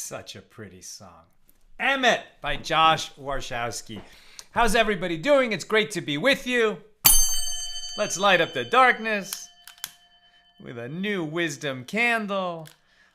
Such a pretty song. Emmet by Josh Warshawski. How's everybody doing? It's great to be with you. Let's light up the darkness with a new wisdom candle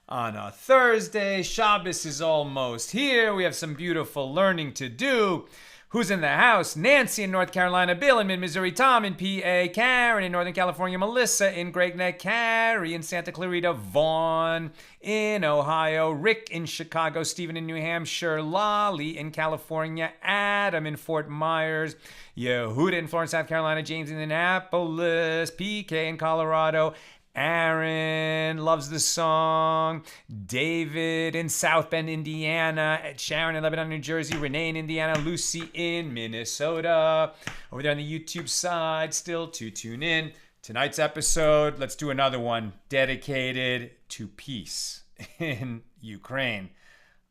on a Thursday. Shabbos is almost here. We have some beautiful learning to do. Who's in the house? Nancy in North Carolina, Bill in Mid-Missouri, Tom in PA, Karen in Northern California, Melissa in Great Neck, Carrie in Santa Clarita, Vaughn in Ohio, Rick in Chicago, Stephen in New Hampshire, Lolly in California, Adam in Fort Myers, Yehuda in Florence, South Carolina, James in Annapolis, PK in Colorado, Aaron loves the song. David in South Bend, Indiana. Sharon in Lebanon, New Jersey. Renee in Indiana. Lucy in Minnesota. Over there on the YouTube side, still to tune in. Tonight's episode, let's do another one dedicated to peace in Ukraine.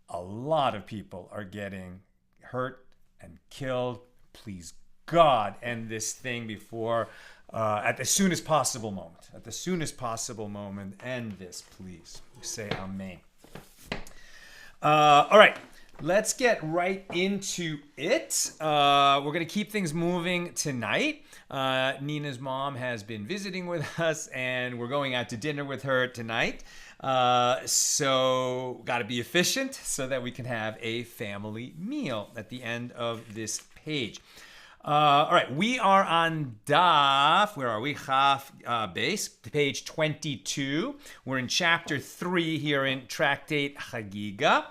A lot of people are getting hurt and killed. Please, God, end this thing before... at the soonest possible moment, end this, please. Say amen. All right, let's get right into it. We're going to keep things moving tonight. Nina's mom has been visiting with us, and we're going out to dinner with her tonight. So got to be efficient so that we can have a family meal at the end of this page. All right, we are on Daf. Where are we? Chaf base, page 22. We're in chapter 3 here in Tractate Chagigah.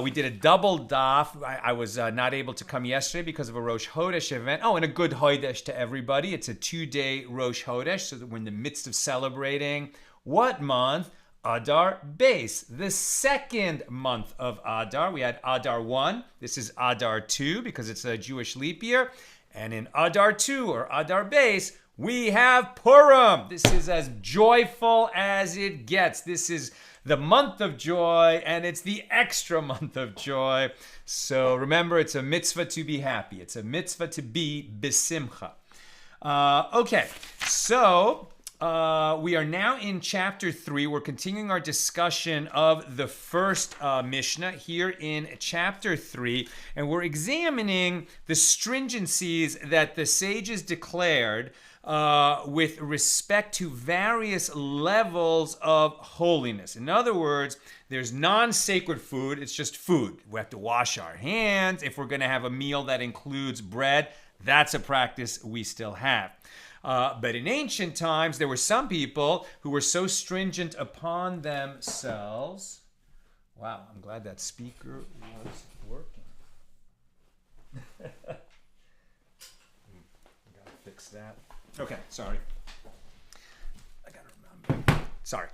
We did a double Daf. I was not able to come yesterday because of a Rosh Chodesh event. Oh, and a good Chodesh to everybody. It's a 2-day Rosh Chodesh, so that we're in the midst of celebrating what month? Adar Base, the second month of Adar. We had Adar 1. This is Adar 2 because it's a Jewish leap year. And in Adar 2 or Adar Base, we have Purim. This is as joyful as it gets. This is the month of joy, and it's the extra month of joy. So remember, it's a mitzvah to be happy. It's a mitzvah to be besimcha. Okay, so... we are now in chapter 3. We're continuing our discussion of the first Mishna here in chapter 3. And we're examining the stringencies that the sages declared with respect to various levels of holiness. In other words, there's non-sacred food. It's just food. We have to wash our hands. If we're going to have a meal that includes bread, that's a practice we still have. But in ancient times, there were some people who were so stringent upon themselves. Wow, I'm glad that speaker was working. Gotta fix that. Okay, sorry. I gotta remember. Sorry.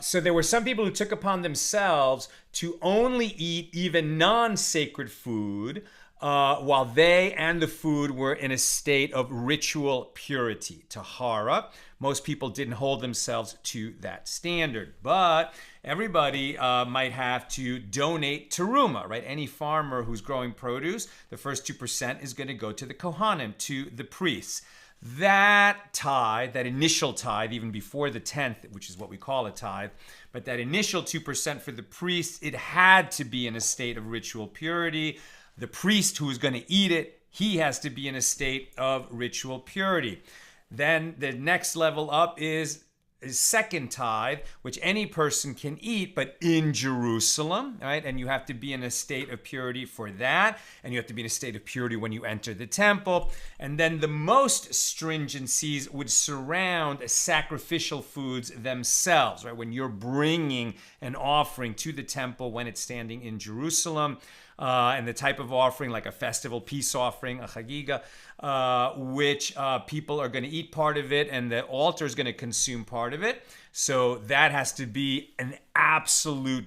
So there were some people who took upon themselves to only eat even non-sacred food while they and the food were in a state of ritual purity, tahara. Most people didn't hold themselves to that standard, but everybody might have to donate teruma, right? Any farmer who's growing produce, the first 2% is going to go to the kohanim, to the priests. That tithe, that initial tithe, even before the 10th, which is what we call a tithe, but that initial 2% for the priests, it had to be in a state of ritual purity. The priest who is going to eat it, he has to be in a state of ritual purity. Then the next level up is second tithe, which any person can eat, but in Jerusalem, right? And you have to be in a state of purity for that. And you have to be in a state of purity when you enter the temple. And then the most stringencies would surround sacrificial foods themselves, right? When you're bringing an offering to the temple when it's standing in Jerusalem, and the type of offering, like a festival peace offering, a Chagigah, which people are going to eat part of it, and the altar is going to consume part of it. So that has to be an absolute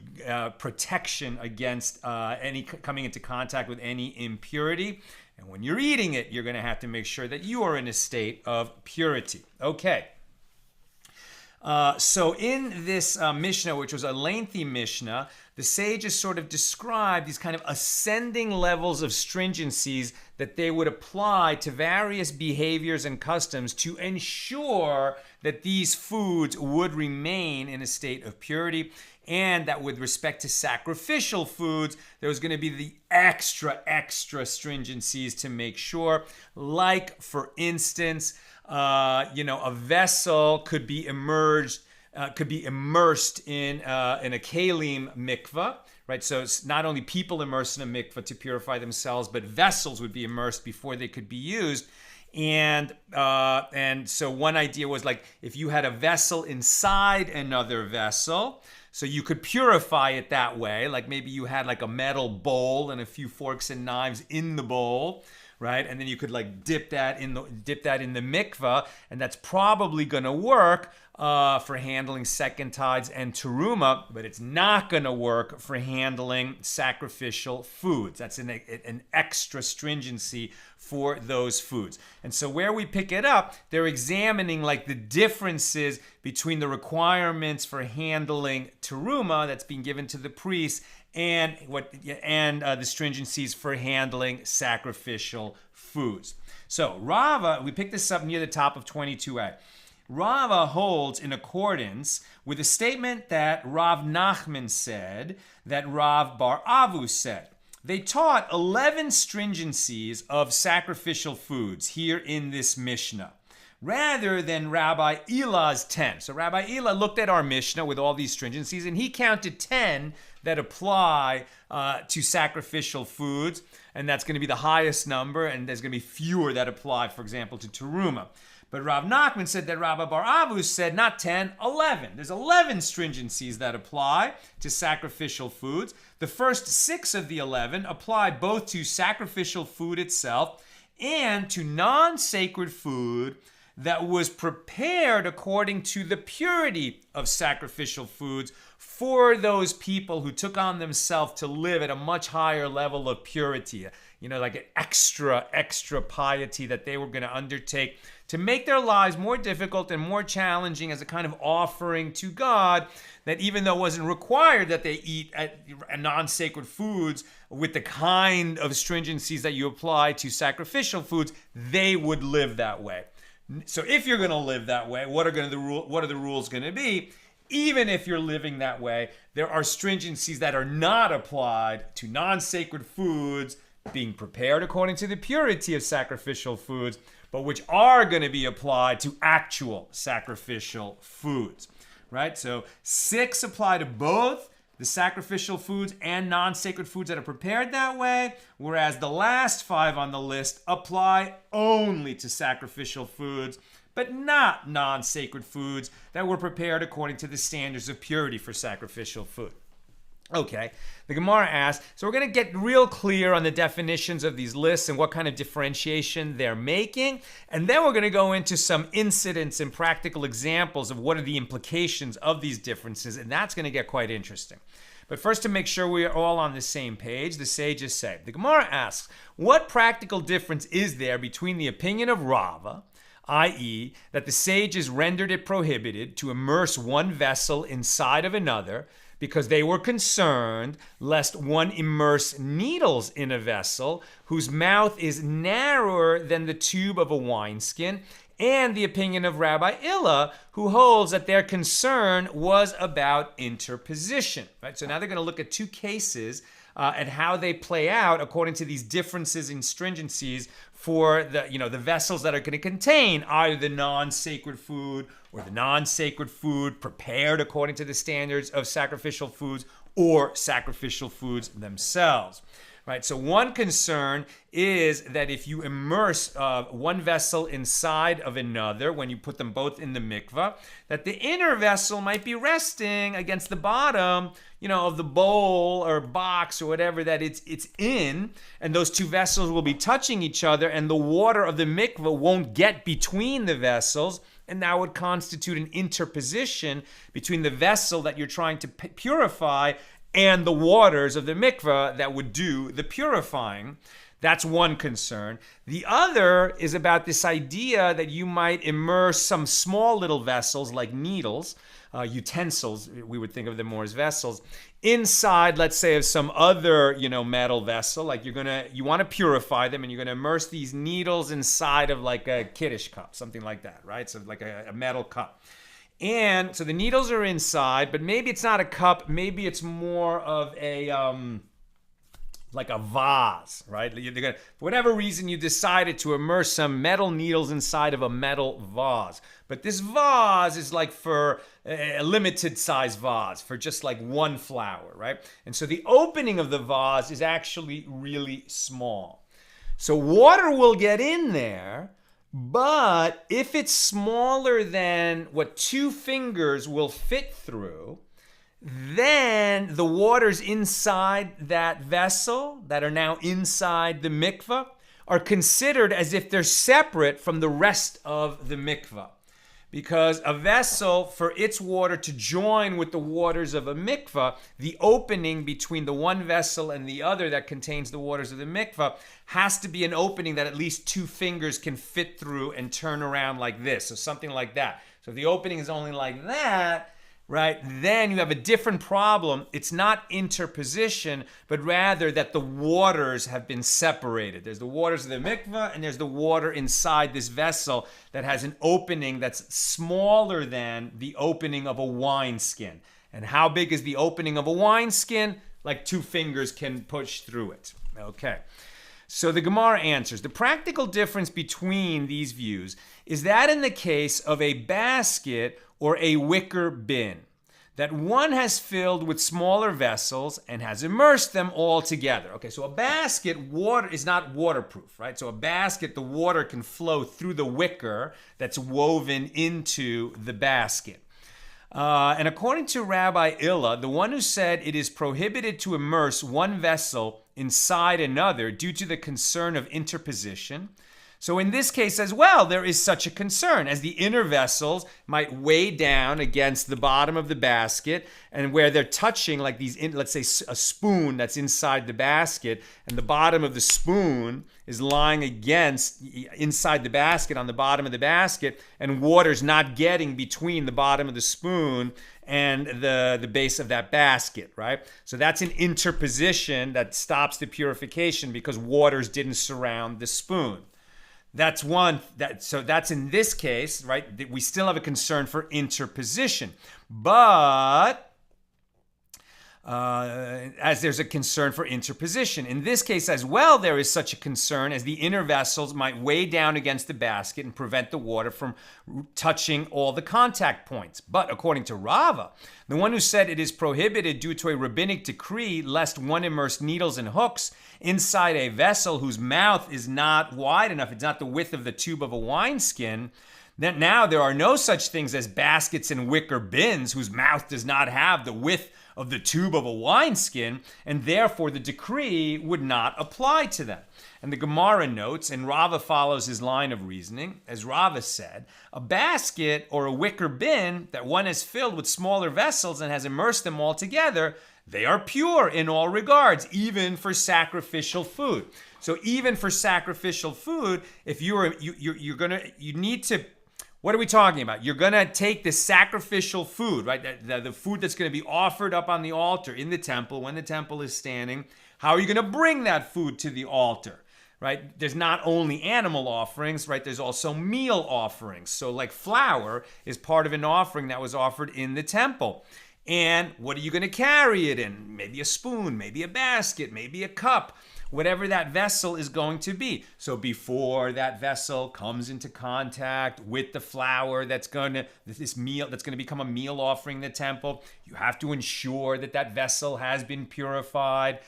protection against any coming into contact with any impurity. And when you're eating it, you're going to have to make sure that you are in a state of purity. Okay. So in this Mishnah, which was a lengthy Mishnah, the sages sort of described these kind of ascending levels of stringencies that they would apply to various behaviors and customs to ensure that these foods would remain in a state of purity. and that with respect to sacrificial foods, there was going to be the extra stringencies to make sure. Like, for instance, a vessel could be immersed in a kalim mikvah, right? So it's not only people immersed in a mikvah to purify themselves, but vessels would be immersed before they could be used. And so one idea was like if you had a vessel inside another vessel, so you could purify it that way. Like maybe you had like a metal bowl and a few forks and knives in the bowl, right? And then you could like dip that in the mikvah, and that's probably going to work for handling second tides and teruma, but it's not going to work for handling sacrificial foods. That's an extra stringency for those foods. And so where we pick it up, they're examining like the differences between the requirements for handling teruma that's being given to the priests and the stringencies for handling sacrificial foods. So Rava, we picked this up near the top of 22a. Rava holds in accordance with a statement that Rav Nachman said, that Rav Bar Avu said. They taught 11 stringencies of sacrificial foods here in this Mishnah, rather than Rabbi Elah's 10. So Rabbi Elah looked at our Mishnah with all these stringencies, and he counted 10 that apply to sacrificial foods, and that's going to be the highest number, and there's going to be fewer that apply, for example, to teruma. But Rav Nachman said that Rabbi Bar Avu said not 10, 11. There's 11 stringencies that apply to sacrificial foods. The first 6 of the 11 apply both to sacrificial food itself and to non-sacred food that was prepared according to the purity of sacrificial foods for those people who took on themselves to live at a much higher level of purity. Like an extra piety that they were going to undertake to make their lives more difficult and more challenging as a kind of offering to God, that even though it wasn't required that they eat non-sacred foods with the kind of stringencies that you apply to sacrificial foods, they would live that way. So if you're going to live that way, what are the rules going to be? Even if you're living that way, there are stringencies that are not applied to non-sacred foods being prepared according to the purity of sacrificial foods, but which are going to be applied to actual sacrificial foods, right? So 6 apply to both the sacrificial foods and non-sacred foods that are prepared that way, whereas the last 5 on the list apply only to sacrificial foods, but not non-sacred foods that were prepared according to the standards of purity for sacrificial food. Okay, the Gemara asks, so we're going to get real clear on the definitions of these lists and what kind of differentiation they're making, and then we're going to go into some incidents and practical examples of what are the implications of these differences, and that's going to get quite interesting. But first, to make sure we are all on the same page, the sages say, the Gemara asks, what practical difference is there between the opinion of Rava, i.e., that the sages rendered it prohibited to immerse one vessel inside of another, because they were concerned lest one immerse needles in a vessel whose mouth is narrower than the tube of a wineskin, and the opinion of Rabbi Illa, who holds that their concern was about interposition. Right? So now they're going to look at 2 cases and how they play out according to these differences in stringencies for the vessels that are going to contain either the non-sacred food or the non-sacred food prepared according to the standards of sacrificial foods or sacrificial foods themselves. Right? So one concern is that if you immerse one vessel inside of another, when you put them both in the mikvah, that the inner vessel might be resting against the bottom, of the bowl or box or whatever that it's in, and those 2 vessels will be touching each other, and the water of the mikvah won't get between the vessels, and that would constitute an interposition between the vessel that you're trying to purify and the waters of the mikvah that would do the purifying. That's one concern. The other is about this idea that you might immerse some small little vessels like needles, utensils, we would think of them more as vessels, inside, let's say, of some other, metal vessel. Like you want to purify them, and you're going to immerse these needles inside of like a kiddush cup, something like that, right? So like a metal cup. And so the needles are inside, but maybe it's not a cup. Maybe it's more of a like a vase, right? For whatever reason, you decided to immerse some metal needles inside of a metal vase. But this vase is like for a limited size vase, for just like one flower, right? And so the opening of the vase is actually really small. So water will get in there, but if it's smaller than what 2 fingers will fit through, then the waters inside that vessel that are now inside the mikveh are considered as if they're separate from the rest of the mikveh. Because a vessel, for its water to join with the waters of a mikveh, the opening between the one vessel and the other that contains the waters of the mikveh has to be an opening that at least 2 fingers can fit through and turn around like this. So something like that. So if the opening is only like that, right, then you have a different problem. It's not interposition, but rather that the waters have been separated. There's the waters of the mikveh, and there's the water inside this vessel that has an opening that's smaller than the opening of a wineskin. And how big is the opening of a wineskin? Like 2 fingers can push through it. Okay. So the Gemara answers, the practical difference between these views is that in the case of a basket or a wicker bin, that one has filled with smaller vessels and has immersed them all together. Okay, so a basket, water is not waterproof, right? So a basket, the water can flow through the wicker that's woven into the basket. And according to Rabbi Illa, the one who said it is prohibited to immerse one vessel inside another due to the concern of interposition, so in this case as well, there is such a concern, as the inner vessels might weigh down against the bottom of the basket, and where they're touching, like these, let's say a spoon that's inside the basket, and the bottom of the spoon is lying against, inside the basket, on the bottom of the basket, and water's not getting between the bottom of the spoon and the base of that basket, right? So that's an interposition that stops the purification because waters didn't surround the spoon. That's one. So that's in this case, right? We still have a concern for interposition, but as there's a concern for interposition. In this case as well, there is such a concern, as the inner vessels might weigh down against the basket and prevent the water from touching all the contact points. But according to Rava, the one who said it is prohibited due to a rabbinic decree lest one immerse needles and hooks inside a vessel whose mouth is not wide enough, it's not the width of the tube of a wineskin, that now there are no such things as baskets and wicker bins whose mouth does not have the width of the tube of a wineskin, and therefore the decree would not apply to them. And the Gemara notes, and Rava follows his line of reasoning, as Rava said, a basket or a wicker bin that one has filled with smaller vessels and has immersed them all together, they are pure in all regards, even for sacrificial food. So even for sacrificial food, if you need to. What are we talking about? You're going to take the sacrificial food, right? The food that's going to be offered up on the altar in the temple when the temple is standing. How are you going to bring that food to the altar, right? There's not only animal offerings, right? There's also meal offerings. So like flour is part of an offering that was offered in the temple. And what are you going to carry it in? Maybe a spoon, maybe a basket, maybe a cup. Whatever that vessel is going to be. So before that vessel comes into contact with the flour this meal that's going to become a meal offering in the temple, you have to ensure that that vessel has been purified.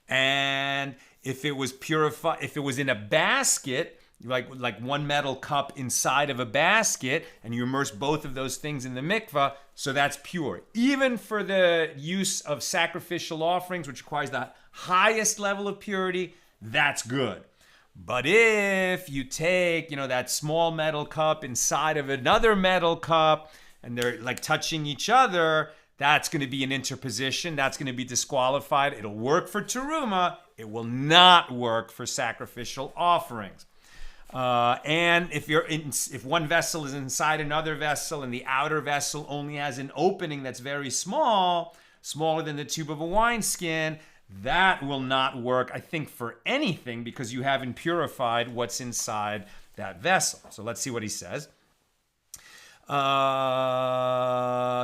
And if it was purified, if it was in a basket, like one metal cup inside of a basket, and you immerse both of those things in the mikveh, so that's pure. Even for the use of sacrificial offerings, which requires the highest level of purity, that's good. But if you take, that small metal cup inside of another metal cup, and they're like touching each other, that's going to be an interposition. That's going to be disqualified. It'll work for teruma. It will not work for sacrificial offerings. And if one vessel is inside another vessel and the outer vessel only has an opening that's very small, smaller than the tube of a wineskin, that will not work, I think, for anything, because you haven't purified what's inside that vessel. So let's see what he says.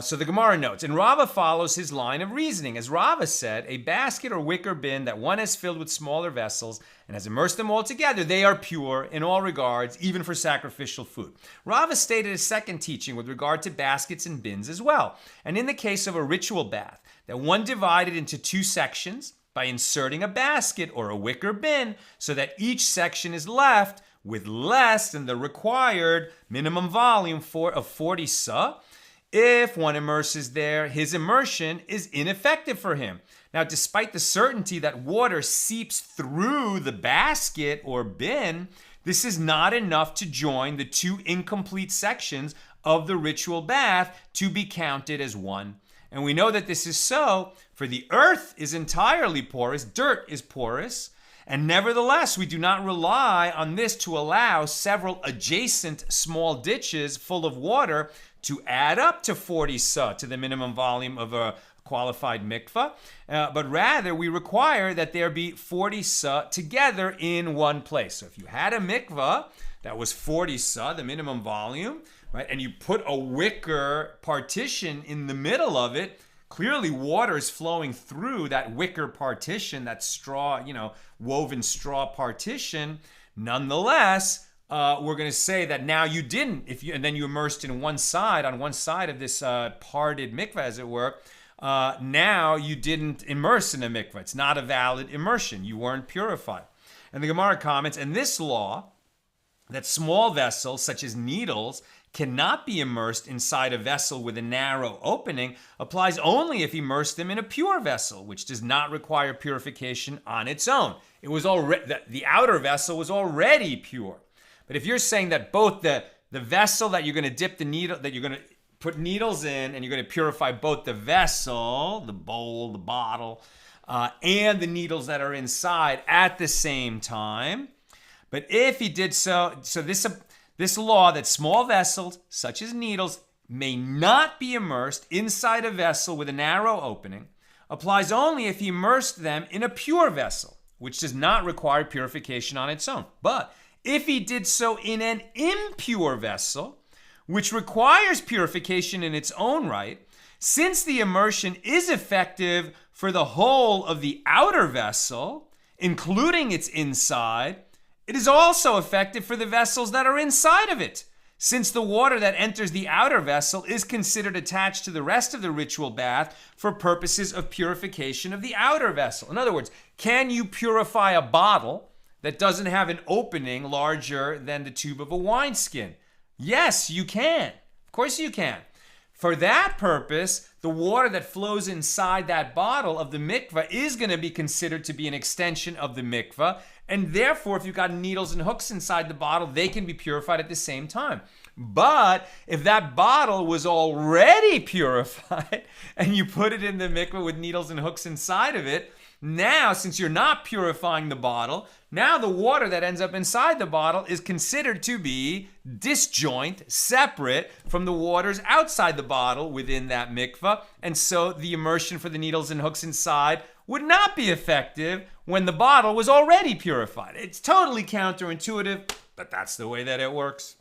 So the Gemara notes, and Rava follows his line of reasoning. As Rava said, a basket or wicker bin that one has filled with smaller vessels and has immersed them all together, they are pure in all regards, even for sacrificial food. Rava stated a second teaching with regard to baskets and bins as well. And in the case of a ritual bath, that one divided into two sections by inserting a basket or a wicker bin so that each section is left with less than the required minimum volume of 40 sa. If one immerses there, his immersion is ineffective for him. Now, despite the certainty that water seeps through the basket or bin, this is not enough to join the two incomplete sections of the ritual bath to be counted as one. And we know that this is so, for the earth is entirely porous, dirt is porous, and nevertheless, we do not rely on this to allow several adjacent small ditches full of water to add up to 40 sa, to the minimum volume of a qualified mikvah, but rather we require that there be 40 sa together in one place. So if you had a mikvah that was 40 sa, the minimum volume, right, and you put a wicker partition in the middle of it, clearly water is flowing through that wicker partition, that straw, woven straw partition. Nonetheless, we're going to say that now you didn't, and then you immersed in on one side of this parted mikvah, as it were. Now you didn't immerse in a mikvah. It's not a valid immersion. You weren't purified. And the Gemara comments, and this law, that small vessels such as needles cannot be immersed inside a vessel with a narrow opening, applies only if immersed them in a pure vessel, which does not require purification on its own. It was already, the outer vessel was already pure. But if you're saying that both the vessel that you're going to dip the needle, that you're going to put needles in, and you're going to purify both the vessel, the bowl, the bottle, and the needles that are inside at the same time. But if he did so this law that small vessels, such as needles, may not be immersed inside a vessel with a narrow opening, applies only if he immersed them in a pure vessel, which does not require purification on its own. But if he did so in an impure vessel, which requires purification in its own right, since the immersion is effective for the whole of the outer vessel, including its inside, it is also effective for the vessels that are inside of it, since the water that enters the outer vessel is considered attached to the rest of the ritual bath for purposes of purification of the outer vessel. In other words, can you purify a bottle that doesn't have an opening larger than the tube of a wineskin? Yes, you can. Of course you can. For that purpose, the water that flows inside that bottle of the mikvah is going to be considered to be an extension of the mikvah, and therefore, if you've got needles and hooks inside the bottle, they can be purified at the same time. But if that bottle was already purified and you put it in the mikvah with needles and hooks inside of it, now, since you're not purifying the bottle, now the water that ends up inside the bottle is considered to be disjoint, separate from the waters outside the bottle within that mikvah. And so the immersion for the needles and hooks inside would not be effective when the bottle was already purified. It's totally counterintuitive, but that's the way that it works.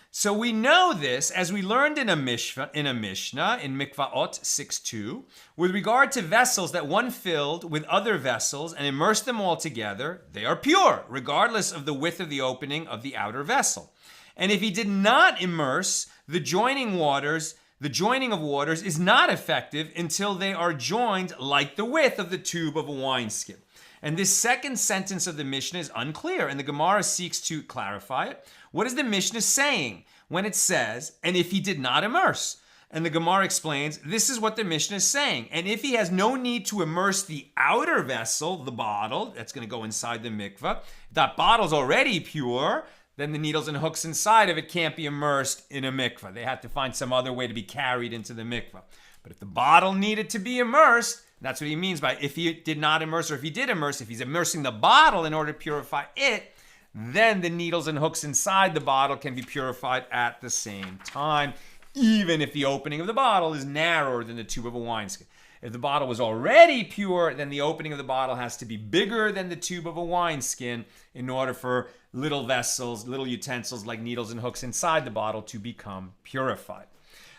So we know this, as we learned in a Mishna, in Mikvaot 6.2, with regard to vessels that one filled with other vessels and immersed them all together, they are pure, regardless of the width of the opening of the outer vessel. And if he did not immerse, the joining of waters is not effective until they are joined like the width of the tube of a wineskin. And this second sentence of the Mishnah is unclear, and the Gemara seeks to clarify it. What is the Mishnah saying when it says, and if he did not immerse? And the Gemara explains, this is what the Mishnah is saying. And if he has no need to immerse the outer vessel, the bottle, that's going to go inside the mikveh, if that bottle's already pure, then the needles and hooks inside of it can't be immersed in a mikveh. They have to find some other way to be carried into the mikveh. But if the bottle needed to be immersed, that's what he means by if he did not immerse, or if he did immerse, if he's immersing the bottle in order to purify it, then the needles and hooks inside the bottle can be purified at the same time, even if the opening of the bottle is narrower than the tube of a wineskin. If the bottle was already pure, then the opening of the bottle has to be bigger than the tube of a wineskin in order for little vessels, little utensils like needles and hooks inside the bottle to become purified.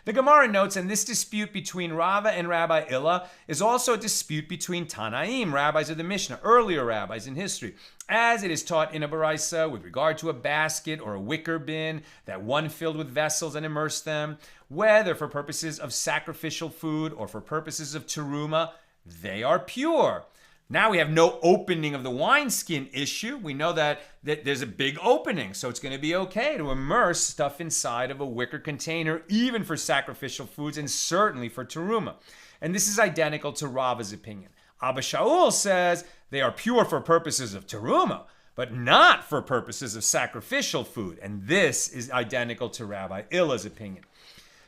The Gemara notes, and this dispute between Rava and Rabbi Illa is also a dispute between Tanaim, rabbis of the Mishna, earlier rabbis in history, as it is taught in a baraisa with regard to a basket or a wicker bin that one filled with vessels and immersed them, whether for purposes of sacrificial food or for purposes of teruma, they are pure. Now we have no opening of the wineskin issue. We know that there's a big opening, so it's going to be okay to immerse stuff inside of a wicker container, even for sacrificial foods and certainly for teruma. And this is identical to Rava's opinion. Abba Shaul says they are pure for purposes of teruma, but not for purposes of sacrificial food. And this is identical to Rabbi Illa's opinion.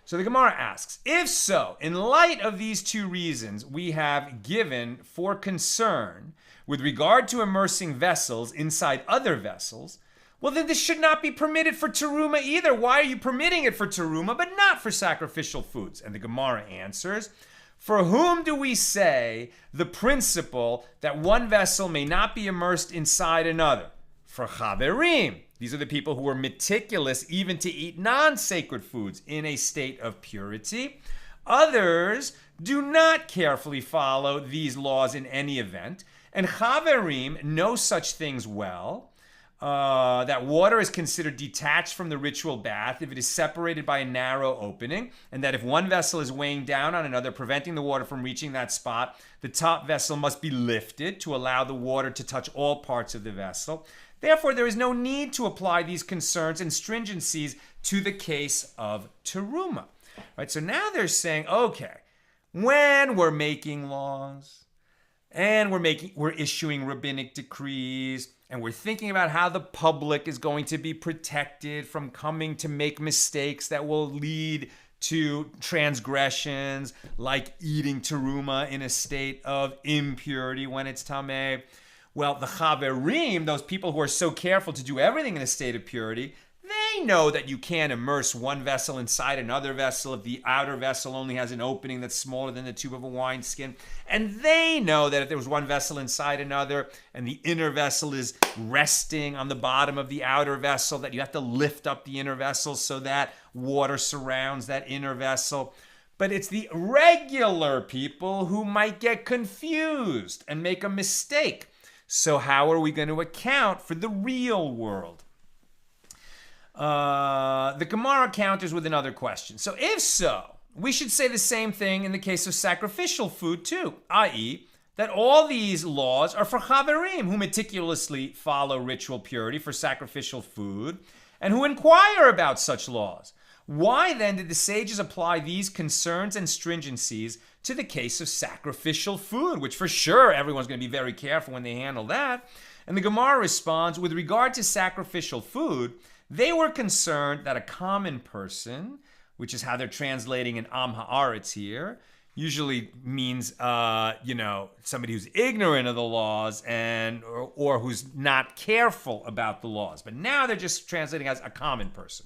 So the Gemara asks, if so, in light of these two reasons we have given for concern with regard to immersing vessels inside other vessels, well then this should not be permitted for teruma either. Why are you permitting it for teruma but not for sacrificial foods? And the Gemara answers, for whom do we say the principle that one vessel may not be immersed inside another? For chaverim. These are the people who are meticulous even to eat non-sacred foods in a state of purity. Others do not carefully follow these laws in any event. And chaverim know such things well, that water is considered detached from the ritual bath if it is separated by a narrow opening, and that if one vessel is weighing down on another, preventing the water from reaching that spot, the top vessel must be lifted to allow the water to touch all parts of the vessel. Therefore, there is no need to apply these concerns and stringencies to the case of teruma. Right? So now they're saying, okay, when we're making laws and we're issuing rabbinic decrees and we're thinking about how the public is going to be protected from coming to make mistakes that will lead to transgressions like eating teruma in a state of impurity when it's tameh. Well, the chaverim, those people who are so careful to do everything in a state of purity, they know that you can't immerse one vessel inside another vessel if the outer vessel only has an opening that's smaller than the tube of a wineskin. And they know that if there was one vessel inside another and the inner vessel is resting on the bottom of the outer vessel, that you have to lift up the inner vessel so that water surrounds that inner vessel. But it's the regular people who might get confused and make a mistake. So how are we going to account for the real world? The Gemara counters with another question. So if so, we should say the same thing in the case of sacrificial food too, i.e., that all these laws are for chaverim, who meticulously follow ritual purity for sacrificial food and who inquire about such laws. Why then did the sages apply these concerns and stringencies to the case of sacrificial food, which for sure everyone's going to be very careful when they handle that? And the Gemara responds, with regard to sacrificial food, they were concerned that a common person, which is how they're translating in Am Haaretz here, usually means, somebody who's ignorant of the laws and or who's not careful about the laws. But now they're just translating as a common person.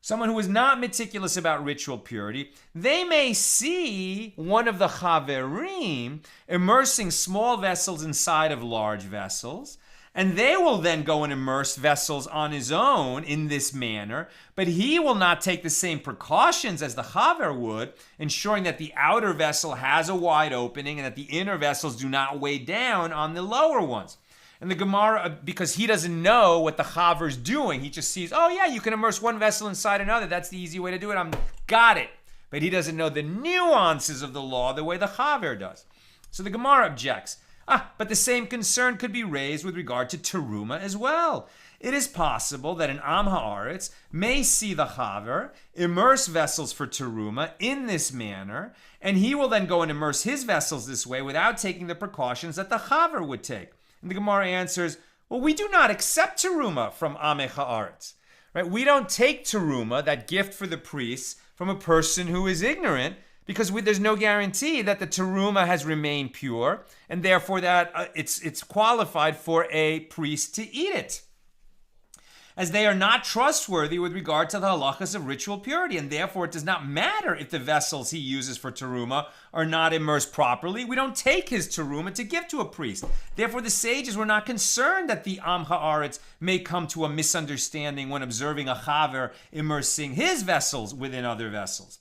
Someone who is not meticulous about ritual purity, they may see one of the chaverim immersing small vessels inside of large vessels, and they will then go and immerse vessels on his own in this manner, but he will not take the same precautions as the chaver would, ensuring that the outer vessel has a wide opening and that the inner vessels do not weigh down on the lower ones. And the Gemara, because he doesn't know what the chaver's doing, he just sees, oh yeah, you can immerse one vessel inside another. That's the easy way to do it. Got it. But he doesn't know the nuances of the law the way the chaver does. So the Gemara objects. But the same concern could be raised with regard to teruma as well. It is possible that an Am Haaretz may see the chaver immerse vessels for teruma in this manner, and he will then go and immerse his vessels this way without taking the precautions that the chaver would take. And the Gemara answers, well, we do not accept teruma from Amei Haaretz. Right? We don't take teruma, that gift for the priests, from a person who is ignorant, because there's no guarantee that the teruma has remained pure, and therefore that it's qualified for a priest to eat it. as they are not trustworthy with regard to the halachas of ritual purity, and therefore it does not matter if the vessels he uses for teruma are not immersed properly. We don't take his teruma to give to a priest. Therefore, the sages were not concerned that the Am Haaretz may come to a misunderstanding when observing a chaver immersing his vessels within other vessels.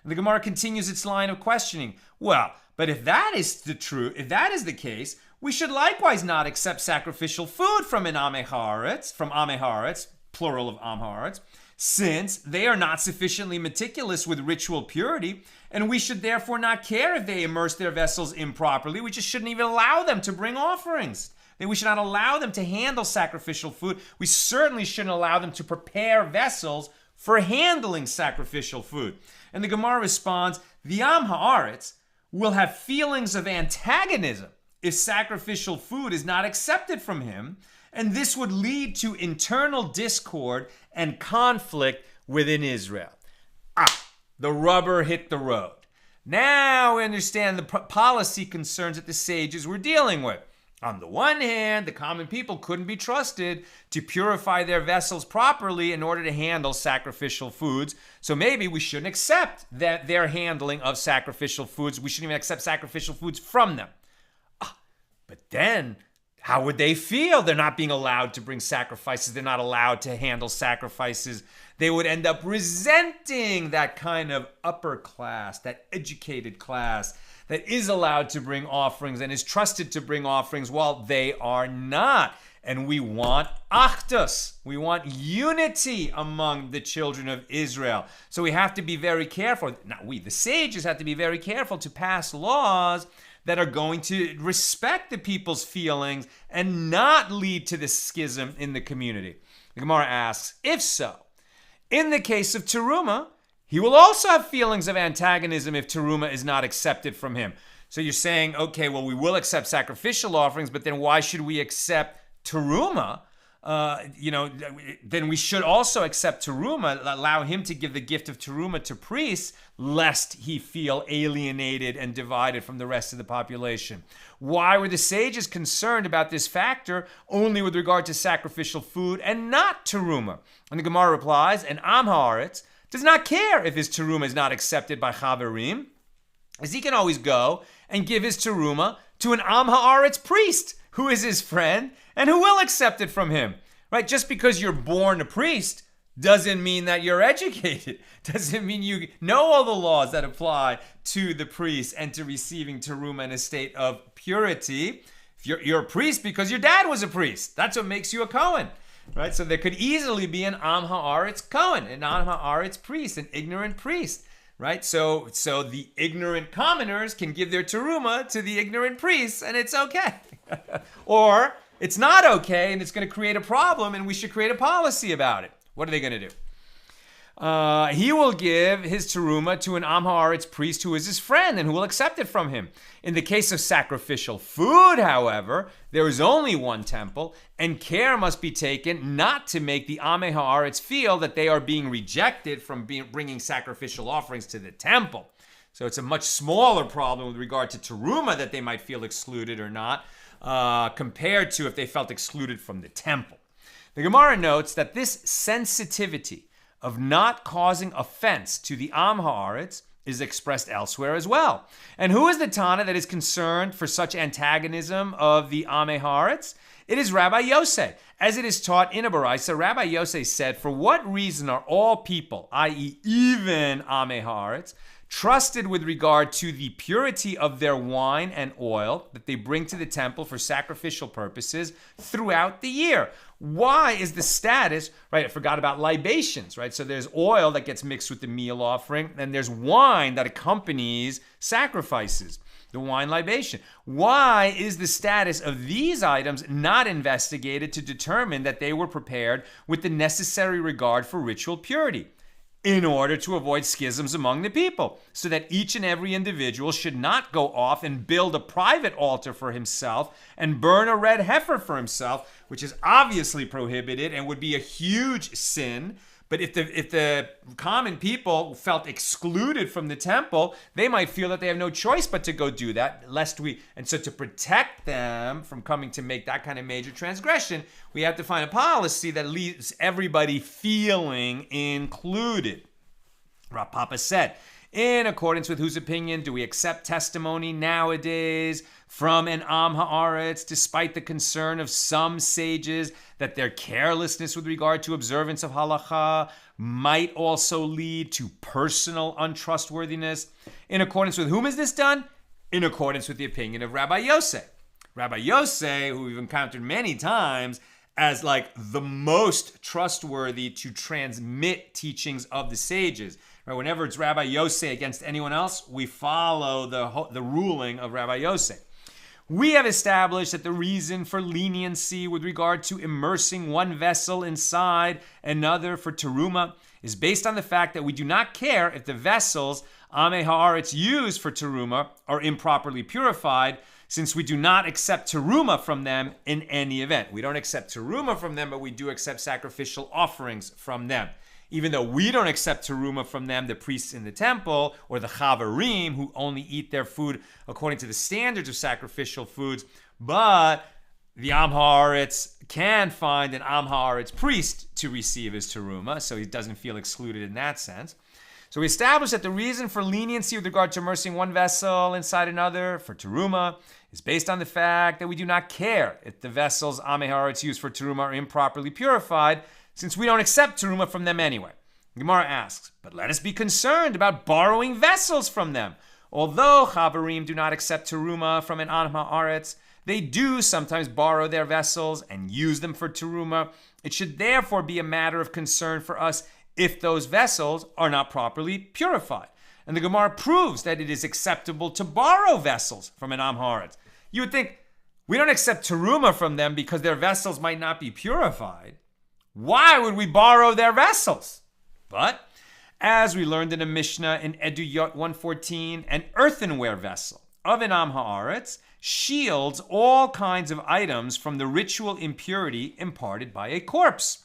And the Gemara continues its line of questioning. Well, but if that is the case, we should likewise not accept sacrificial food from an Am Haaretz, plural of Am Haaretz, since they are not sufficiently meticulous with ritual purity, and we should therefore not care if they immerse their vessels improperly. We just shouldn't even allow them to bring offerings. We should not allow them to handle sacrificial food. We certainly shouldn't allow them to prepare vessels for handling sacrificial food. And the Gemara responds, the Am Haaretz will have feelings of antagonism if sacrificial food is not accepted from him, and this would lead to internal discord and conflict within Israel. The rubber hit the road. Now we understand the policy concerns that the sages were dealing with. On the one hand, the common people couldn't be trusted to purify their vessels properly in order to handle sacrificial foods. So maybe we shouldn't accept that their handling of sacrificial foods. We shouldn't even accept sacrificial foods from them. But then, how would they feel? They're not being allowed to bring sacrifices. They're not allowed to handle sacrifices. They would end up resenting that kind of upper class, that educated class that is allowed to bring offerings and is trusted to bring offerings while they are not. And we want achdus. We want unity among the children of Israel. So we have to be very careful. Not we, the sages, have to be very careful to pass laws that are going to respect the people's feelings and not lead to this schism in the community. The Gemara asks, if so, in the case of teruma, he will also have feelings of antagonism if teruma is not accepted from him. So you're saying, okay, well, we will accept sacrificial offerings, but then why should we accept teruma? Then we should also accept teruma, allow him to give the gift of teruma to priests, lest he feel alienated and divided from the rest of the population. Why were the sages concerned about this factor only with regard to sacrificial food and not teruma? And the Gemara replies, an Am Haaretz does not care if his teruma is not accepted by chaverim, as he can always go and give his teruma to an Am Haaretz priest who is his friend and who will accept it from him. Right? Just because you're born a priest doesn't mean that you're educated. Doesn't mean you know all the laws that apply to the priest and to receiving teruma in a state of purity. You're a priest because your dad was a priest. That's what makes you a Kohen. Right? So there could easily be an Am Haaretz Kohen, an Am Haaretz priest, an ignorant priest. Right? So the ignorant commoners can give their teruma to the ignorant priests and it's okay. Or it's not okay and it's going to create a problem and we should create a policy about it. What are they going to do? He will give his teruma to an Am Haaretz priest who is his friend and who will accept it from him. In the case of sacrificial food, however, there is only one temple, and care must be taken not to make the Am Haaretz feel that they are being rejected from bringing sacrificial offerings to the temple. So it's a much smaller problem with regard to teruma that they might feel excluded or not, compared to if they felt excluded from the temple. The Gemara notes that this sensitivity of not causing offense to the Am Haaretz is expressed elsewhere as well. And who is the Tana that is concerned for such antagonism of the Am Haaretz? It is Rabbi Yosei. As it is taught in a Baraisa, Rabbi Yosei said, for what reason are all people, i.e. even Am Haaretz, trusted with regard to the purity of their wine and oil that they bring to the temple for sacrificial purposes throughout the year? Why is the status, right? I forgot about libations, right? So there's oil that gets mixed with the meal offering, and there's wine that accompanies sacrifices, the wine libation. Why is the status of these items not investigated to determine that they were prepared with the necessary regard for ritual purity? In order to avoid schisms among the people, so that each and every individual should not go off and build a private altar for himself and burn a red heifer for himself, which is obviously prohibited and would be a huge sin, But if the common people felt excluded from the temple, they might feel that they have no choice but to go do that, and so to protect them from coming to make that kind of major transgression, we have to find a policy that leaves everybody feeling included. Rav Papa said, in accordance with whose opinion do we accept testimony nowadays from an Am Haaretz, despite the concern of some sages that their carelessness with regard to observance of halacha might also lead to personal untrustworthiness? In accordance with whom is this done? In accordance with the opinion of Rabbi Yosef. Rabbi Yosef, who we've encountered many times as like the most trustworthy to transmit teachings of the sages. Right? Whenever it's Rabbi Yosef against anyone else, we follow the ruling of Rabbi Yosef. We have established that the reason for leniency with regard to immersing one vessel inside another for teruma is based on the fact that we do not care if the vessels Amei Haaretz use for teruma are improperly purified, since we do not accept teruma from them in any event. We don't accept teruma from them, but we do accept sacrificial offerings from them. Even though we don't accept teruma from them, the priests in the temple, or the chaverim, who only eat their food according to the standards of sacrificial foods, but the Am Haaretz can find an Am Haaretz priest to receive his teruma, so he doesn't feel excluded in that sense. So we established that the reason for leniency with regard to immersing one vessel inside another for teruma is based on the fact that we do not care if the vessels Amei Haaretz use for teruma are improperly purified, since we don't accept teruma from them anyway. Gemara asks, but let us be concerned about borrowing vessels from them. Although chaverim do not accept teruma from an Am Haaretz, they do sometimes borrow their vessels and use them for teruma. It should therefore be a matter of concern for us if those vessels are not properly purified. And the Gemara proves that it is acceptable to borrow vessels from an Am Haaretz. You would think, we don't accept teruma from them because their vessels might not be purified. Why would we borrow their vessels? But, as we learned in a Mishna in Eduyot 114, an earthenware vessel of an Am Haaretz shields all kinds of items from the ritual impurity imparted by a corpse.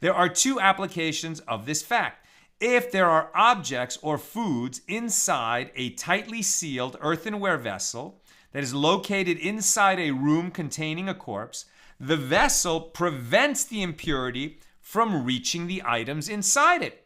There are two applications of this fact. If there are objects or foods inside a tightly sealed earthenware vessel that is located inside a room containing a corpse, the vessel prevents the impurity from reaching the items inside it.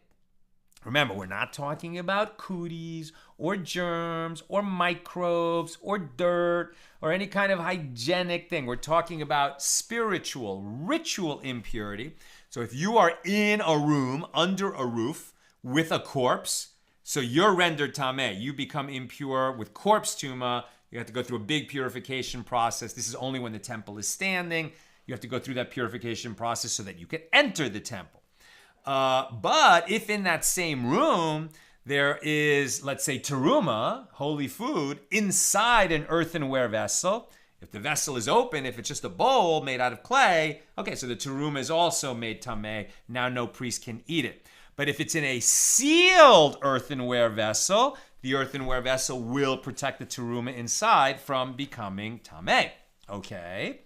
Remember, we're not talking about cooties or germs or microbes or dirt or any kind of hygienic thing. We're talking about spiritual, ritual impurity. So if you are in a room, under a roof, with a corpse, so you're rendered tameh, you become impure with corpse tuma. You have to go through a big purification process. This is only when the temple is standing. You have to go through that purification process so that you can enter the temple. But if in that same room there is, let's say, teruma, holy food, inside an earthenware vessel, if the vessel is open, if it's just a bowl made out of clay, okay, so the teruma is also made tameh. Now no priest can eat it. But if it's in a sealed earthenware vessel, the earthenware vessel will protect the teruma inside from becoming tameh. Okay?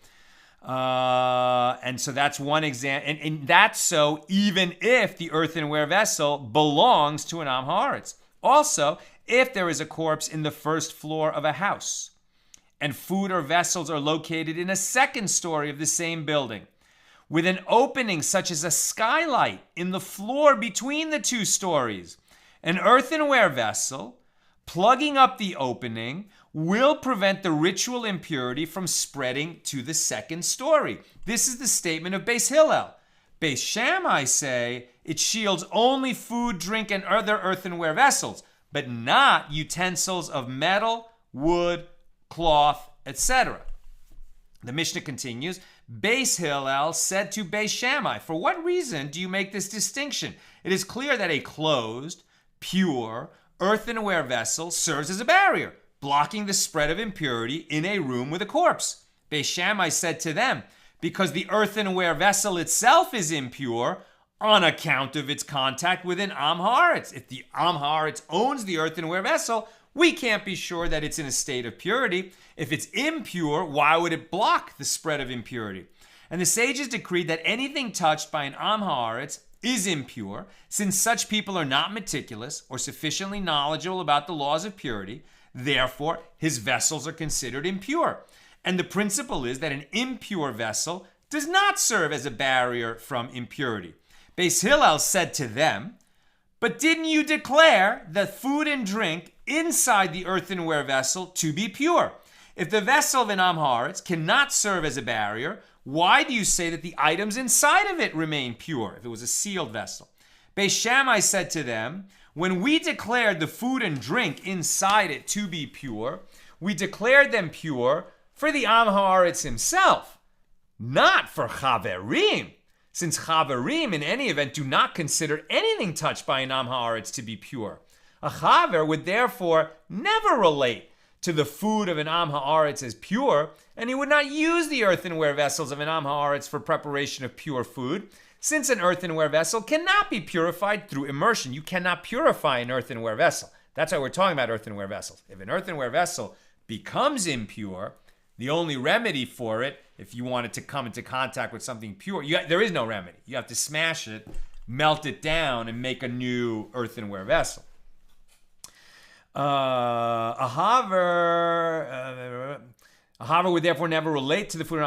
And so that's one example. And that's so even if the earthenware vessel belongs to an Am Haaretz. Also, if there is a corpse in the first floor of a house, and food or vessels are located in a second story of the same building, with an opening such as a skylight in the floor between the two stories, an earthenware vessel plugging up the opening will prevent the ritual impurity from spreading to the second story. This is the statement of Beis Hillel. Beis Shammai say it shields only food, drink, and other earthenware vessels, but not utensils of metal, wood, cloth, etc. The Mishnah continues, Beis Hillel said to Beis Shammai, for what reason do you make this distinction? It is clear that a closed, pure, earthenware vessel serves as a barrier, blocking the spread of impurity in a room with a corpse. Beis Shammai said to them, because the earthenware vessel itself is impure on account of its contact with an Am Haaretz. If the Am Haaretz owns the earthenware vessel, we can't be sure that it's in a state of purity. If it's impure, why would it block the spread of impurity? And the sages decreed that anything touched by an Am Haaretz is impure, since such people are not meticulous or sufficiently knowledgeable about the laws of purity. Therefore, his vessels are considered impure. And the principle is that an impure vessel does not serve as a barrier from impurity. Beis Hillel said to them, but didn't you declare the food and drink inside the earthenware vessel to be pure? If the vessel of an Am Haaretz cannot serve as a barrier, why do you say that the items inside of it remain pure, if it was a sealed vessel? Beis Shammai said to them, when we declared the food and drink inside it to be pure, we declared them pure for the Am Haaretz himself, not for chaverim, since chaverim in any event do not consider anything touched by an Am Haaretz to be pure. A chaver would therefore never relate to the food of an Am Haaretz as pure, and he would not use the earthenware vessels of an Am Haaretz for preparation of pure food, since an earthenware vessel cannot be purified through immersion. You cannot purify an earthenware vessel. That's why we're talking about earthenware vessels. If an earthenware vessel becomes impure, the only remedy for it, if you want it to come into contact with something pure, there is no remedy. You have to smash it, melt it down, and make a new earthenware vessel. A haver would therefore never relate to the food.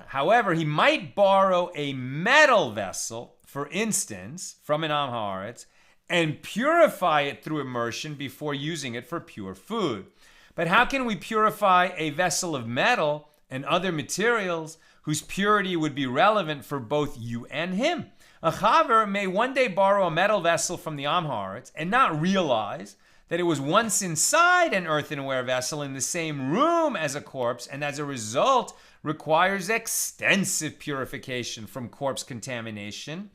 However, he might borrow a metal vessel, for instance, from an Am Haaretz, and purify it through immersion before using it for pure food. But how can we purify a vessel of metal and other materials whose purity would be relevant for both you and him? A chaver may one day borrow a metal vessel from the Am Haaretz and not realize that it was once inside an earthenware vessel in the same room as a corpse, and as a result requires extensive purification from corpse contamination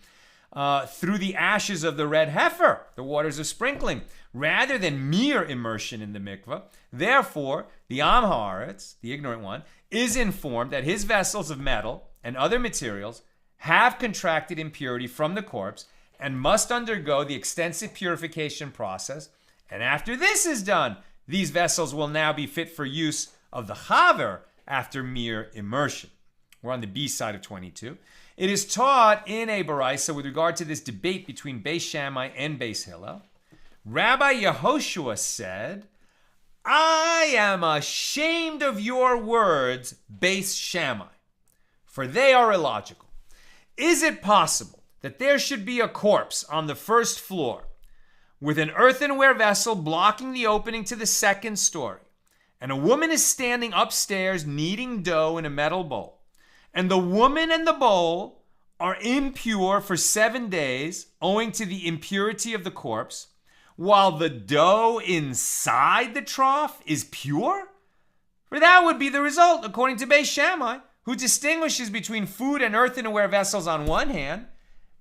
through the ashes of the red heifer, the waters of sprinkling, rather than mere immersion in the mikveh. Therefore, the Am Haaretz, the ignorant one, is informed that his vessels of metal and other materials have contracted impurity from the corpse and must undergo the extensive purification process. And after this is done, these vessels will now be fit for use of the chaver after mere immersion. We're on the B side of 22. It is taught in a baraisa with regard to this debate between Beis Shammai and Beis Hillel. Rabbi Yehoshua said, I am ashamed of your words, Beis Shammai, for they are illogical. Is it possible that there should be a corpse on the first floor with an earthenware vessel blocking the opening to the second story, and a woman is standing upstairs kneading dough in a metal bowl, and the woman and the bowl are impure for 7 days owing to the impurity of the corpse, while the dough inside the trough is pure? For that would be the result, according to Beis Shammai, who distinguishes between food and earthenware vessels on one hand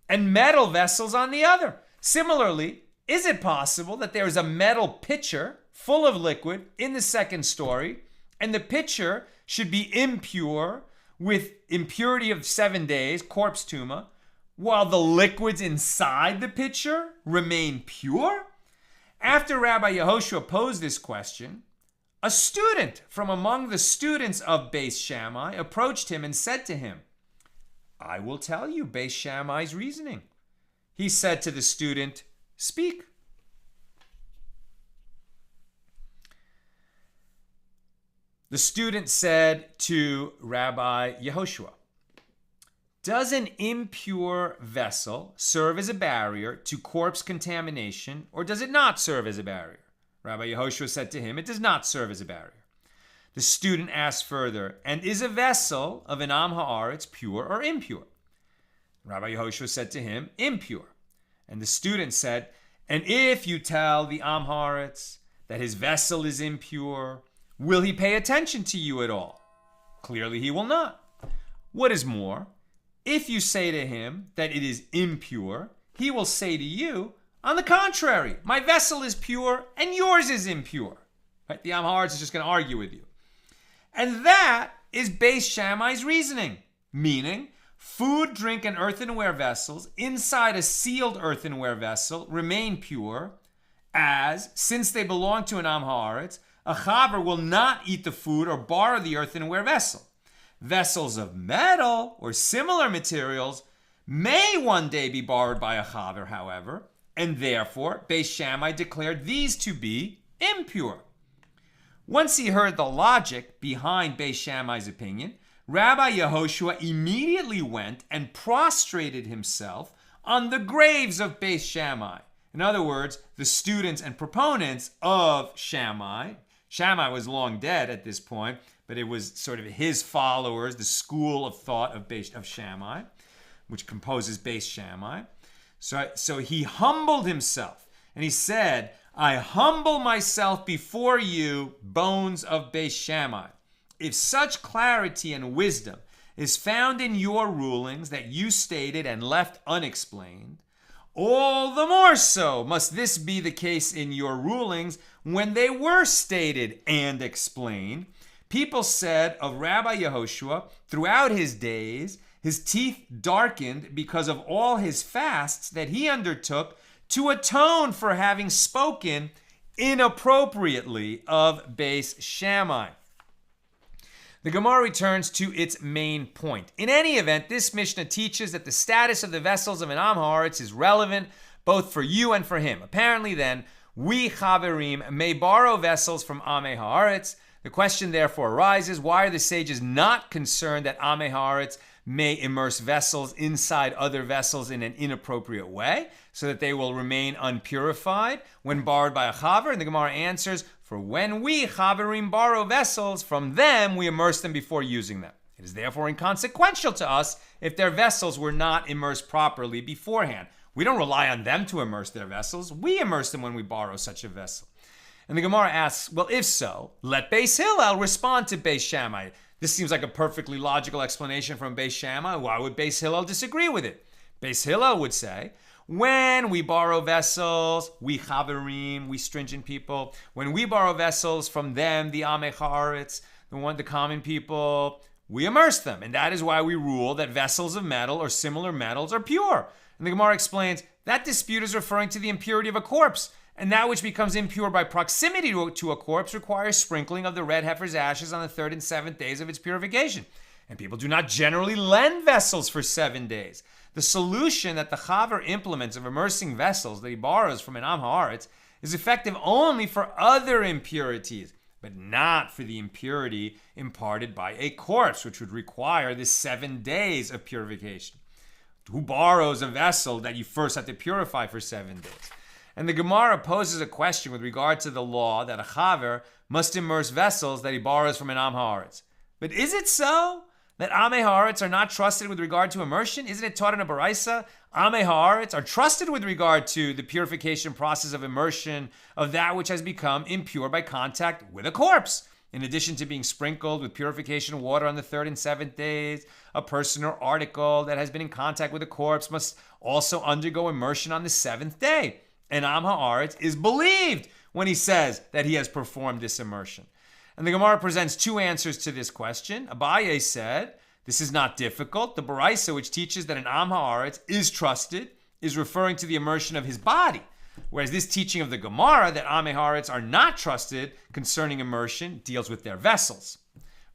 and metal vessels on the other. Similarly, is it possible that there is a metal pitcher full of liquid in the second story, and the pitcher should be impure with impurity of 7 days, corpse tuma, while the liquids inside the pitcher remain pure? After Rabbi Yehoshua posed this question, a student from among the students of Beis Shammai approached him and said to him, I will tell you Beis Shammai's reasoning. He said to the student, speak. The student said to Rabbi Yehoshua, does an impure vessel serve as a barrier to corpse contamination, or does it not serve as a barrier? Rabbi Yehoshua said to him, it does not serve as a barrier. The student asked further, and is a vessel of an Am Haaretz pure or impure? Rabbi Yehoshua said to him, impure. And the student said, and if you tell the Am Haaretz that his vessel is impure, will he pay attention to you at all? Clearly he will not. What is more, if you say to him that it is impure, he will say to you, on the contrary, my vessel is pure and yours is impure. Right? The Am Haaretz is just going to argue with you. And that is Beis Shammai's reasoning, meaning food, drink, and earthenware vessels inside a sealed earthenware vessel remain pure, as, since they belong to an Am Haaretz, a chaver will not eat the food or borrow the earthenware vessel. Vessels of metal or similar materials may one day be borrowed by a chaver, however, and therefore Beis Shammai declared these to be impure. Once he heard the logic behind Beis Shammai's opinion, Rabbi Yehoshua immediately went and prostrated himself on the graves of Beis Shammai. In other words, the students and proponents of Shammai. Shammai was long dead at this point, but it was sort of his followers, the school of thought of Shammai, which composes Beis Shammai. So he humbled himself, and he said, I humble myself before you, bones of Beis Shammai. If such clarity and wisdom is found in your rulings that you stated and left unexplained, all the more so must this be the case in your rulings when they were stated and explained. People said of Rabbi Yehoshua throughout his days, his teeth darkened because of all his fasts that he undertook to atone for having spoken inappropriately of Beis Shammai. The Gemara returns to its main point. In any event, this Mishnah teaches that the status of the vessels of an Am Haaretz is relevant both for you and for him. Apparently then, we chaverim may borrow vessels from Amei Haaretz. The question therefore arises, why are the sages not concerned that Amei Haaretz may immerse vessels inside other vessels in an inappropriate way so that they will remain unpurified when borrowed by a chaver? And the Gemara answers, for when we chaverim borrow vessels from them, we immerse them before using them. It is therefore inconsequential to us if their vessels were not immersed properly beforehand. We don't rely on them to immerse their vessels. We immerse them when we borrow such a vessel. And the Gemara asks, well, if so, let Beis Hillel respond to Beis Shammai. This seems like a perfectly logical explanation from Beis Shammai. Why would Beis Hillel disagree with it? Beis Hillel would say, when we borrow vessels, we chaverim, we stringent people, when we borrow vessels from them, the Amei Haaretz, the common people, we immerse them. And that is why we rule that vessels of metal or similar metals are pure. And the Gemara explains, that dispute is referring to the impurity of a corpse. And that which becomes impure by proximity to a corpse requires sprinkling of the red heifer's ashes on the 3rd and 7th days of its purification. And people do not generally lend vessels for 7 days. The solution that the chaver implements of immersing vessels that he borrows from an Am Haaretz is effective only for other impurities, but not for the impurity imparted by a corpse, which would require the 7 days of purification. Who borrows a vessel that you first have to purify for 7 days? And the Gemara poses a question with regard to the law that a chaver must immerse vessels that he borrows from an Am Haaretz. But is it so that Amei Haaretz are not trusted with regard to immersion? Isn't it taught in a Baraisa? Amei Haaretz are trusted with regard to the purification process of immersion of that which has become impure by contact with a corpse. In addition to being sprinkled with purification water on the 3rd and 7th days, a person or article that has been in contact with a corpse must also undergo immersion on the 7th day. And Am Haaretz is believed when he says that he has performed this immersion. And the Gemara presents two answers to this question. Abaye said, this is not difficult. The Baraisa, which teaches that an Am Haaretz is trusted, is referring to the immersion of his body. Whereas this teaching of the Gemara, that Amei Haaretz are not trusted concerning immersion, deals with their vessels.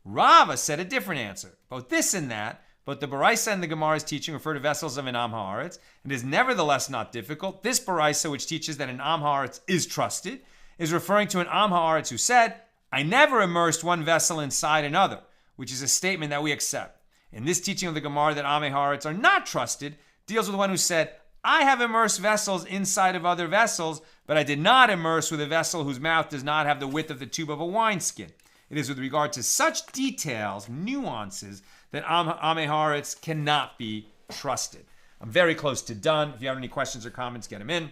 Rava said a different answer. Both this and that, both the Baraisa and the Gemara's teaching refer to vessels of an Am Haaretz. It is nevertheless not difficult. This Baraisa, which teaches that an Am Haaretz is trusted, is referring to an Am Haaretz who said, I never immersed one vessel inside another, which is a statement that we accept. And this teaching of the Gemara that Amei Haaretz are not trusted deals with one who said, I have immersed vessels inside of other vessels, but I did not immerse with a vessel whose mouth does not have the width of the tube of a wineskin. It is with regard to such details, nuances, that Amei Haaretz cannot be trusted. I'm very close to done. If you have any questions or comments, get them in.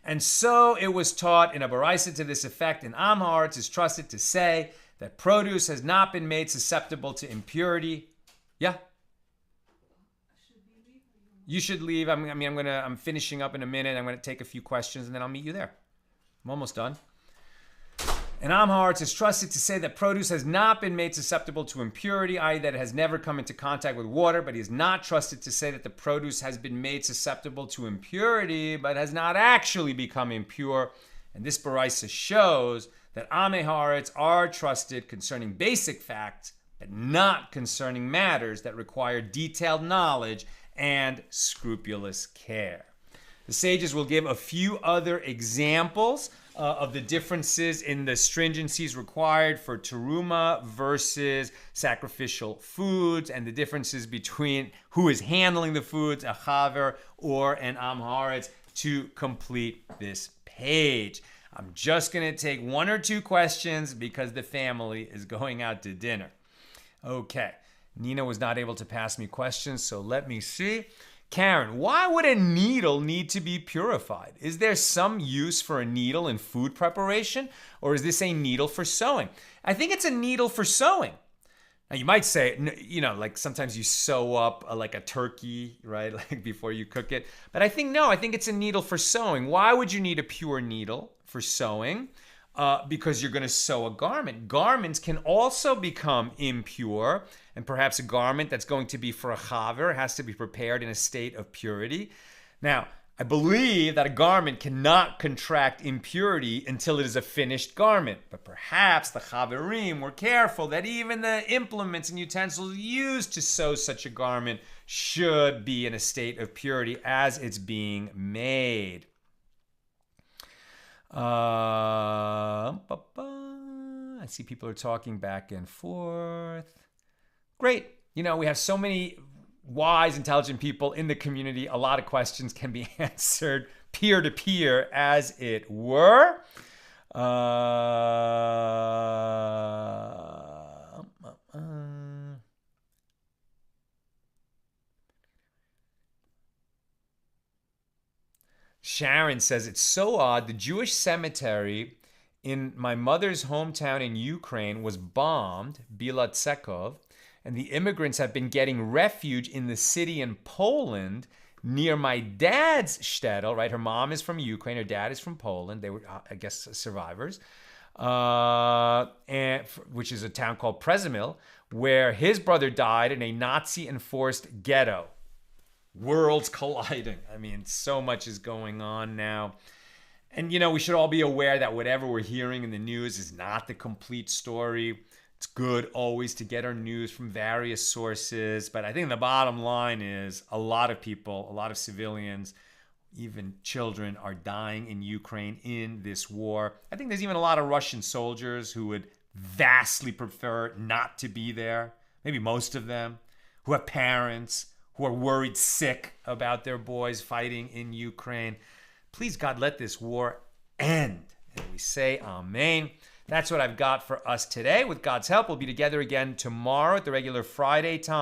And so it was taught in a Baraisa to this effect, and Am Haaretz is trusted to say that produce has not been made susceptible to impurity. Yeah? You should leave. I'm finishing up in a minute. I'm going to take a few questions, and then I'll meet you there. I'm almost done. And Am Haaretz is trusted to say that produce has not been made susceptible to impurity, i.e. that it has never come into contact with water, but he is not trusted to say that the produce has been made susceptible to impurity, but has not actually become impure. And this Baraisa shows that Amei Haaretz are trusted concerning basic facts, but not concerning matters that require detailed knowledge and scrupulous care. The sages will give a few other examples of the differences in the stringencies required for teruma versus sacrificial foods, and the differences between who is handling the foods, a chaver or an am haaretz, to complete this page. I'm just going to take one or two questions because the family is going out to dinner. Okay, Nina was not able to pass me questions, so let me see. Karen, why would a needle need to be purified? Is there some use for a needle in food preparation, or is this a needle for sewing? I think it's a needle for sewing. Now you might say, like sometimes you sew up like a turkey, right? Like before you cook it. But I think no, I think it's a needle for sewing. Why would you need a pure needle for sewing? Because you're going to sew a garment. Garments can also become impure, and perhaps a garment that's going to be for a chaver has to be prepared in a state of purity. Now, I believe that a garment cannot contract impurity until it is a finished garment, but perhaps the chaverim were careful that even the implements and utensils used to sew such a garment should be in a state of purity as it's being made. I see people are talking back and forth. Great. We have so many wise, intelligent people in the community. A lot of questions can be answered peer-to-peer, as it were. Sharon says, it's so odd. The Jewish cemetery in my mother's hometown in Ukraine was bombed, Bilatsekov, and the immigrants have been getting refuge in the city in Poland near my dad's shtetl, right? Her mom is from Ukraine. Her dad is from Poland. They were, I guess, survivors, which is a town called Przemyśl, where his brother died in a Nazi-enforced ghetto. Worlds colliding. I mean, so much is going on now. And, we should all be aware that whatever we're hearing in the news is not the complete story. It's good always to get our news from various sources. But I think the bottom line is a lot of people, a lot of civilians, even children are dying in Ukraine in this war. I think there's even a lot of Russian soldiers who would vastly prefer not to be there. Maybe most of them, who have parents who are worried sick about their boys fighting in Ukraine. Please, God, let this war end. And we say amen. That's what I've got for us today. With God's help, we'll be together again tomorrow at the regular Friday time.